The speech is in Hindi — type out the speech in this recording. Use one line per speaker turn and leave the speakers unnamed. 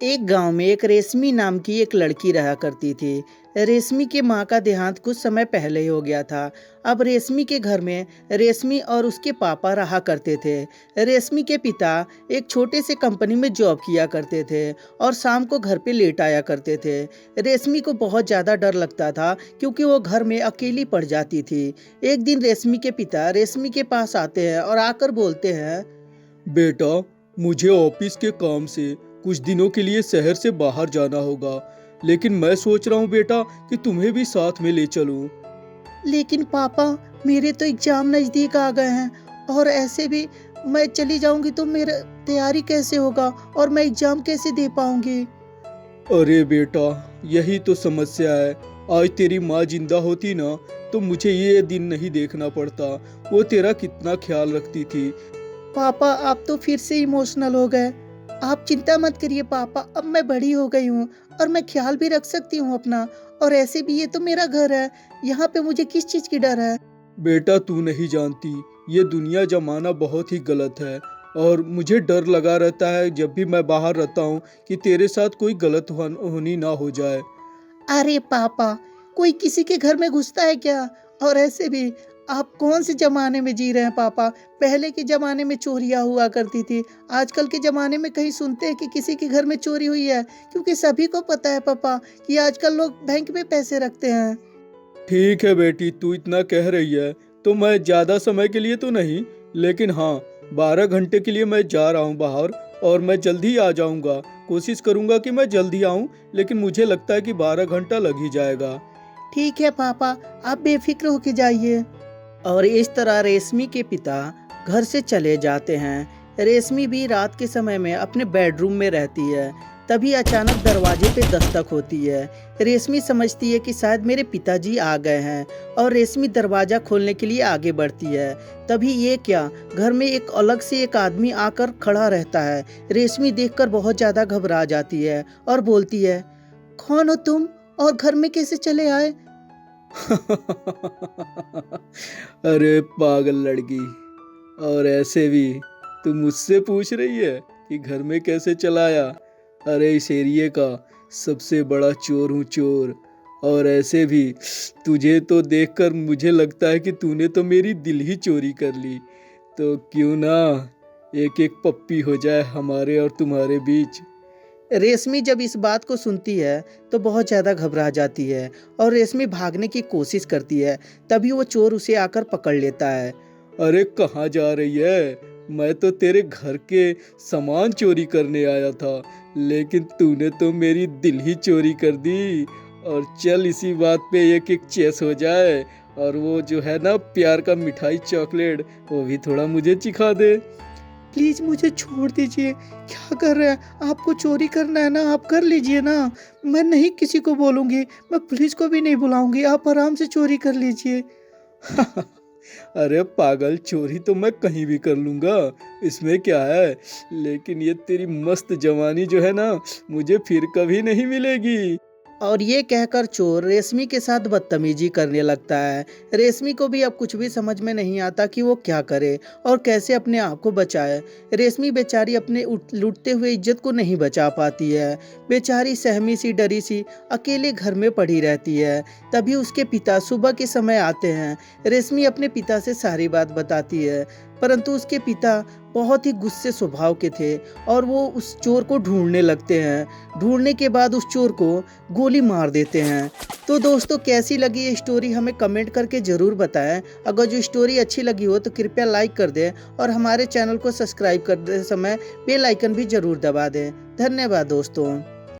एक गांव में एक रेशमी नाम की एक लड़की रहा करती थी। रेशमी के माँ का देहांत कुछ समय पहले ही हो गया था। अब रेशमी के घर में रेशमी और उसके पापा रहा करते थे। रेशमी के पिता एक छोटे से कंपनी में जॉब किया करते थे और शाम को घर पे लेट आया करते थे। रेशमी को बहुत ज़्यादा डर लगता था क्योंकि वो घर में अकेली पड़ जाती थी। एक दिन रेशमी के पिता रेशमी के पास आते हैं और आकर बोलते हैं,
बेटा, मुझे ऑफिस के काम से कुछ दिनों के लिए शहर से बाहर जाना होगा, लेकिन मैं सोच रहा हूँ बेटा कि तुम्हें भी साथ में ले चलूँ।
लेकिन पापा, मेरे तो एग्जाम नज़दीक आ गए हैं और ऐसे भी मैं चली जाऊंगी तो मेरा तैयारी कैसे होगा और मैं एग्जाम कैसे दे पाऊंगी।
अरे बेटा, यही तो समस्या है। आज तेरी माँ जिंदा होती ना तो मुझे ये दिन नहीं देखना पड़ता। वो तेरा कितना ख्याल रखती थी।
पापा, आप तो फिर से इमोशनल हो गए। आप चिंता मत करिए पापा, अब मैं बड़ी हो गई हूँ और मैं ख्याल भी रख सकती हूँ अपना। और ऐसे भी ये तो मेरा घर है, यहाँ पे मुझे किस चीज़ की डर है।
बेटा, तू नहीं जानती, ये दुनिया जमाना बहुत ही गलत है और मुझे डर लगा रहता है जब भी मैं बाहर रहता हूँ कि तेरे साथ कोई गलत होनी ना हो जाए।
अरे पापा, कोई किसी के घर में घुसता है क्या? और ऐसे भी आप कौन से जमाने में जी रहे हैं पापा? पहले के जमाने में चोरियां हुआ करती थी। आजकल के जमाने में कहीं सुनते हैं कि किसी के घर में चोरी हुई है? क्योंकि सभी को पता है पापा कि आजकल लोग बैंक में पैसे रखते हैं।
ठीक है बेटी, तू इतना कह रही है तो मैं ज़्यादा समय के लिए तो नहीं, लेकिन हाँ, 12 घंटे के लिए मैं जा रहा हूँ बाहर और मैं जल्दी आ जाऊँगा। कोशिश करूँगा कि मैं जल्दी आऊँ, लेकिन मुझे लगता है कि 12 घंटा लग ही जाएगा।
ठीक है पापा, आप बेफिक्र होके जाइए। और इस तरह रेशमी के पिता घर से चले जाते हैं। रेशमी भी रात के समय में अपने बेडरूम में रहती है। तभी अचानक दरवाजे पे दस्तक होती है। रेशमी समझती है कि शायद मेरे पिताजी आ गए हैं और रेशमी दरवाज़ा खोलने के लिए आगे बढ़ती है। तभी ये क्या, घर में एक अलग से एक आदमी आकर खड़ा रहता है। रेशमी देखकर बहुत ज़्यादा घबरा जाती है और बोलती है, कौन हो तुम और घर में कैसे चले आए?
अरे पागल लड़की, और ऐसे भी तू मुझसे पूछ रही है कि घर में कैसे चलाया? अरे इस एरिये का सबसे बड़ा चोर हूँ, चोर। और ऐसे भी तुझे तो देखकर मुझे लगता है कि तूने तो मेरी दिल ही चोरी कर ली। तो क्यों ना एक एक पप्पी हो जाए हमारे और तुम्हारे बीच।
रेशमी जब इस बात को सुनती है तो बहुत ज़्यादा घबरा जाती है और रेशमी भागने की कोशिश करती है। तभी वो चोर उसे आकर पकड़ लेता है।
अरे कहाँ जा रही है? मैं तो तेरे घर के सामान चोरी करने आया था, लेकिन तूने तो मेरी दिल ही चोरी कर दी। और चल इसी बात पे एक एक चेस हो जाए, और वो जो है ना प्यार का मिठाई चॉकलेट, वो भी थोड़ा मुझे चिखा दे।
प्लीज़ मुझे छोड़ दीजिए। क्या कर रहे हैं? आपको चोरी करना है ना, आप कर लीजिए ना। मैं नहीं किसी को बोलूँगी, मैं पुलिस को भी नहीं बुलाऊँगी। आप आराम से चोरी कर लीजिए।
अरे पागल, चोरी तो मैं कहीं भी कर लूँगा, इसमें क्या है। लेकिन ये तेरी मस्त जवानी जो है ना, मुझे फिर कभी नहीं मिलेगी।
और ये कहकर चोर रेशमी के साथ बदतमीजी करने लगता है। रेशमी को भी अब कुछ भी समझ में नहीं आता कि वो क्या करे और कैसे अपने आप को बचाए। रेशमी बेचारी अपने लूटते हुए इज्जत को नहीं बचा पाती है। बेचारी सहमी सी डरी सी अकेले घर में पड़ी रहती है। तभी उसके पिता सुबह के समय आते हैं। रेशमी अपने पिता से सारी बात बताती है, परंतु उसके पिता बहुत ही गुस्से स्वभाव के थे और वो उस चोर को ढूंढने लगते हैं। ढूंढने के बाद उस चोर को गोली मार देते हैं। तो दोस्तों, कैसी लगी ये स्टोरी हमें कमेंट करके ज़रूर बताएं। अगर जो स्टोरी अच्छी लगी हो तो कृपया लाइक कर दें और हमारे चैनल को सब्सक्राइब करते समय बेल आइकन भी ज़रूर दबा दें। धन्यवाद दोस्तों।